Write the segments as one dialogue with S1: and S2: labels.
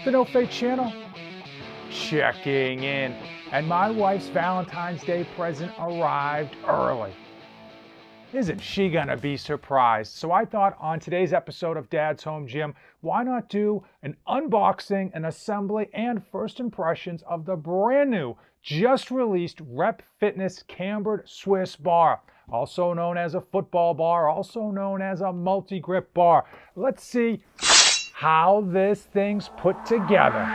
S1: the No Fate channel, checking in. And my wife's Valentine's Day present arrived early. Isn't she gonna be surprised? So I thought on today's episode of Dad's Home Gym, why not do an unboxing, an assembly, and first impressions of the brand new, just released Rep Fitness Cambered Swiss bar, also known as a football bar, also known as a multi-grip bar. Let's see how this thing's put together.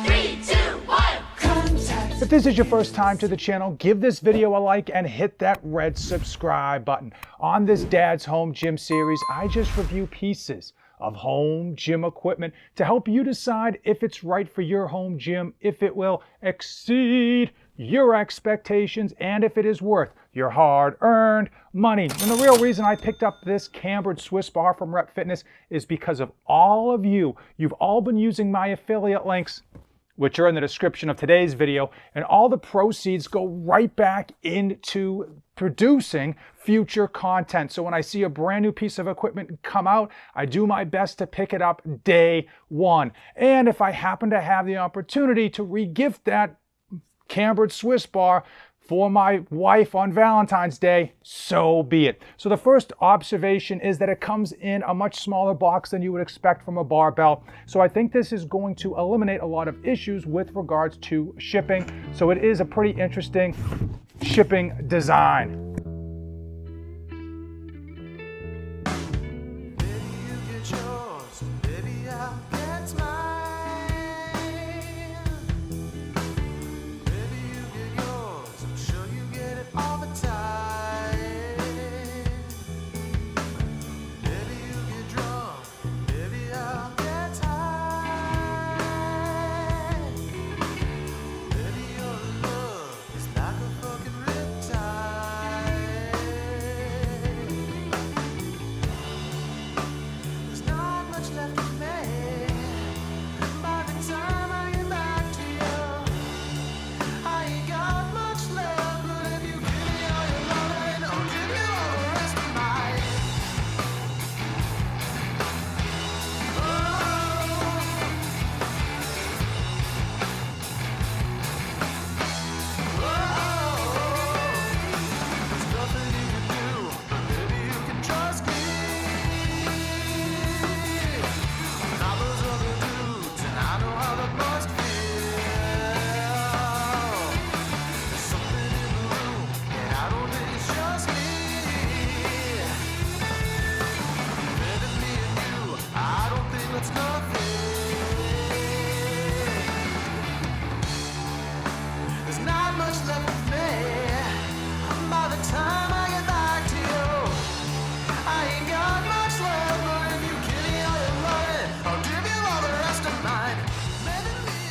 S2: 3, 2, 1, contact.
S1: If this is your first time to the channel, give this video a like and hit that red subscribe button. On this Dad's Home Gym series, I just review pieces of home gym equipment to help you decide if it's right for your home gym, if it will exceed your expectations, and if it is worth your hard-earned money. And the real reason I picked up this Cambered Swiss bar from Rep Fitness is because of all of you. You've all been using my affiliate links, which are in the description of today's video, and all the proceeds go right back into producing future content. So when I see a brand new piece of equipment come out, I do my best to pick it up day one. And if I happen to have the opportunity to re-gift that Cambered Swiss bar for my wife on Valentine's Day, so be it. So the first observation is that it comes in a much smaller box than you would expect from a barbell. So I think this is going to eliminate a lot of issues with regards to shipping. So it is a pretty interesting shipping design.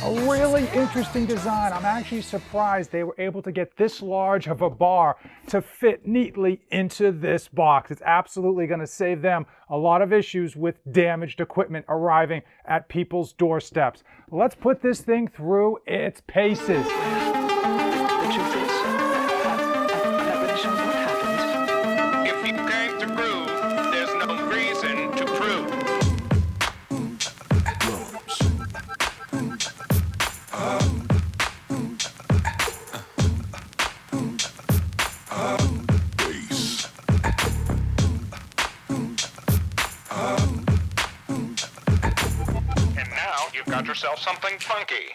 S1: A really interesting design. I'm actually surprised they were able to get this large of a bar to fit neatly into this box. It's absolutely going to save them a lot of issues with damaged equipment arriving at people's doorsteps. Let's put this thing through its paces.
S3: The truth is, that really shows what happened.
S4: If you came to prove, there's no reason to prove. And now you've got yourself something funky.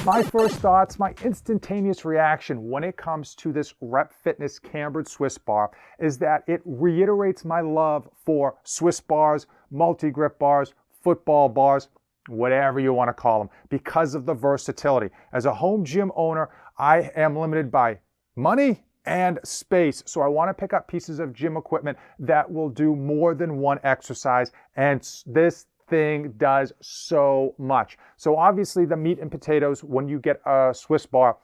S1: My first thoughts, my instantaneous reaction when it comes to this Rep Fitness Cambered Swiss bar is that it reiterates my love for Swiss bars, multi-grip bars, football bars, whatever you want to call them, because of the versatility. As a home gym owner, I am limited by money and space. So I want to pick up pieces of gym equipment that will do more than one exercise, and this thing does so much. So obviously the meat and potatoes when you get a Swiss bar,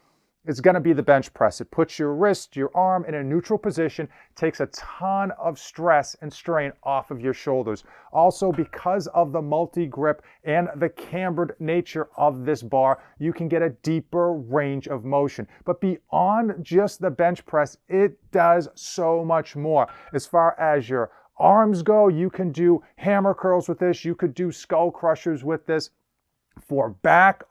S1: it's going to be the bench press. It puts your wrist, your arm in a neutral position, takes a ton of stress and strain off of your shoulders. Also, because of the multi-grip and the cambered nature of this bar, you can get a deeper range of motion. But beyond just the bench press, it does so much more. As far as your arms go, you can do hammer curls with this. You could do skull crushers with this. For back,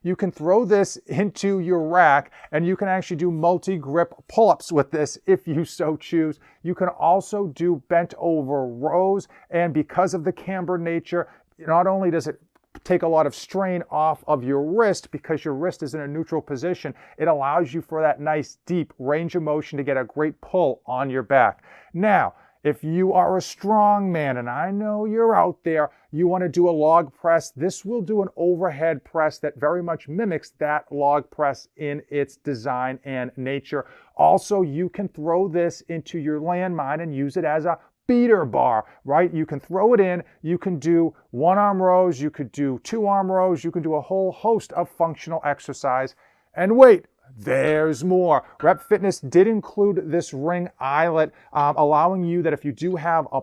S1: you can throw this into your rack and you can actually do multi-grip pull-ups with this if you so choose. You can also do bent over rows, and because of the camber nature, not only does it take a lot of strain off of your wrist because your wrist is in a neutral position, it allows you for that nice deep range of motion to get a great pull on your back. Now, if you are a strong man, and I know you're out there, you want to do a log press, this will do an overhead press that very much mimics that log press in its design and nature. Also, you can throw this into your landmine and use it as a beater bar, right? You can throw it in, you can do one-arm rows, you could do two-arm rows, you can do a whole host of functional exercise. And wait, there's more. Rep Fitness did include this ring eyelet, allowing you that if you do have a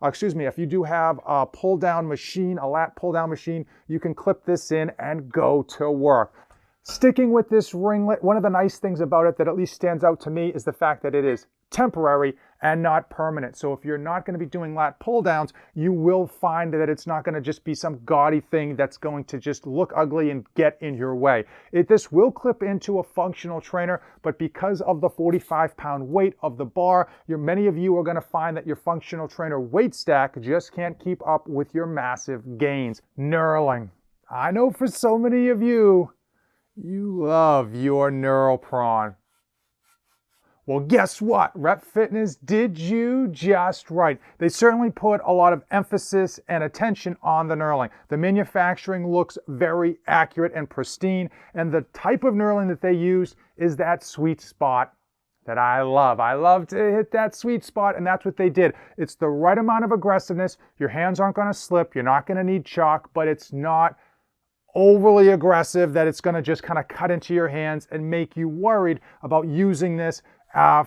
S1: if you do have a pull-down machine, a lat pull-down machine, you can clip this in and go to work. Sticking with this ringlet, one of the nice things about it that at least stands out to me is the fact that it is temporary and not permanent. So if you're not going to be doing lat pull downs, you will find that it's not going to just be some gaudy thing that's going to just look ugly and get in your way. This will clip into a functional trainer, but because of the 45-pound weight of the bar, many of you are going to find that your functional trainer weight stack just can't keep up with your massive gains. Knurling. I know for so many of you, you love your knurl prawn. Well, guess what? Rep Fitness did you just right. They certainly put a lot of emphasis and attention on the knurling. The manufacturing looks very accurate and pristine, and the type of knurling that they use is that sweet spot that I love. I love to hit that sweet spot, and that's what they did. It's the right amount of aggressiveness. Your hands aren't going to slip. You're not going to need chalk, but it's not overly aggressive that it's going to just kind of cut into your hands and make you worried about using this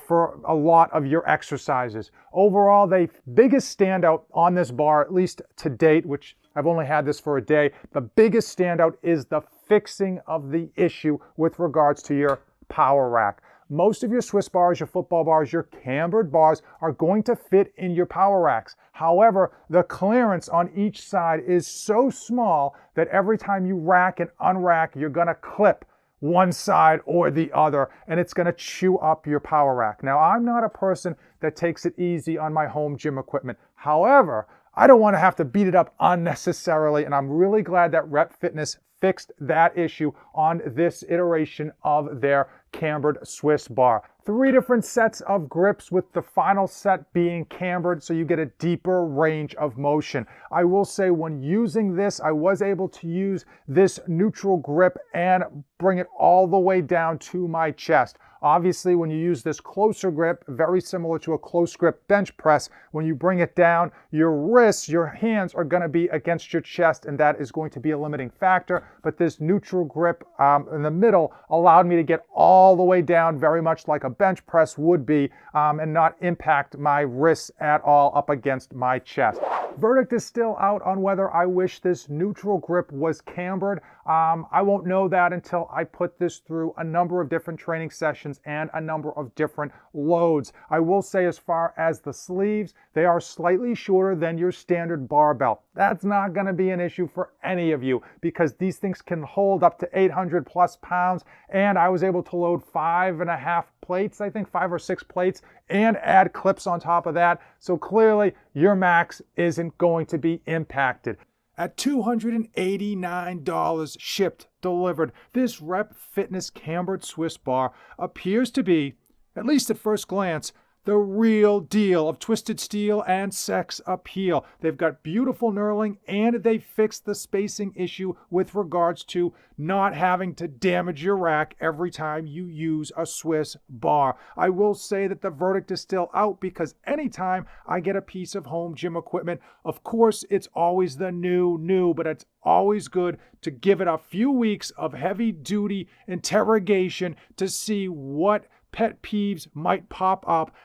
S1: for a lot of your exercises. Overall, the biggest standout on this bar, at least to date, which I've only had this for a day, the biggest standout is the fixing of the issue with regards to your power rack. Most of your Swiss bars, your football bars, your cambered bars are going to fit in your power racks. However, the clearance on each side is so small that every time you rack and unrack, you're going to clip one side or the other, and it's going to chew up your power rack. Now, I'm not a person that takes it easy on my home gym equipment. However, I don't want to have to beat it up unnecessarily, and I'm really glad that Rep Fitness fixed that issue on this iteration of their cambered Swiss bar. 3 different sets of grips, with the final set being cambered, so you get a deeper range of motion. I will say when using this, I was able to use this neutral grip and bring it all the way down to my chest. Obviously, when you use this closer grip, very similar to a close grip bench press, when you bring it down, your wrists, your hands are going to be against your chest, and that is going to be a limiting factor. But this neutral grip in the middle allowed me to get all the way down, very much like a bench press would be, and not impact my wrists at all up against my chest. Verdict is still out on whether I wish this neutral grip was cambered. I won't know that until I put this through a number of different training sessions and a number of different loads. I will say, as far as the sleeves, they are slightly shorter than your standard barbell. That's not going to be an issue for any of you because these things can hold up to 800 plus pounds, and I was able to load 5.5 plates, I think 5 or 6 plates, and add clips on top of that. So clearly your max isn't going to be impacted. At $289 shipped, delivered, this Rep Fitness cambered Swiss bar appears to be, at least at first glance, the real deal of twisted steel and sex appeal. They've got beautiful knurling, and they fixed the spacing issue with regards to not having to damage your rack every time you use a Swiss bar. I will say that the verdict is still out, because anytime I get a piece of home gym equipment, of course it's always the new, but it's always good to give it a few weeks of heavy duty interrogation to see what pet peeves might pop up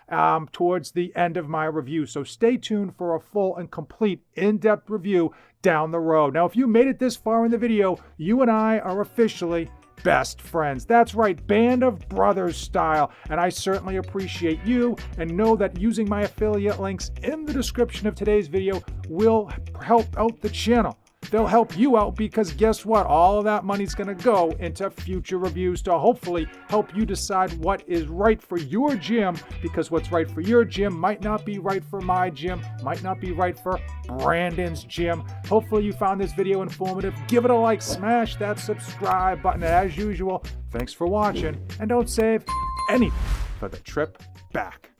S1: towards the end of my review. So stay tuned for a full and complete in-depth review down the road. Now, if you made it this far in the video, you and I are officially best friends. That's right, Band of Brothers style. And I certainly appreciate you, and know that using my affiliate links in the description of today's video will help out the channel. They'll help you out, because guess what? All of that money's going to go into future reviews to hopefully help you decide what is right for your gym, because what's right for your gym might not be right for my gym, might not be right for Brandon's gym. Hopefully you found this video informative. Give it a like, smash that subscribe button. And as usual, thanks for watching, and don't save anything for the trip back.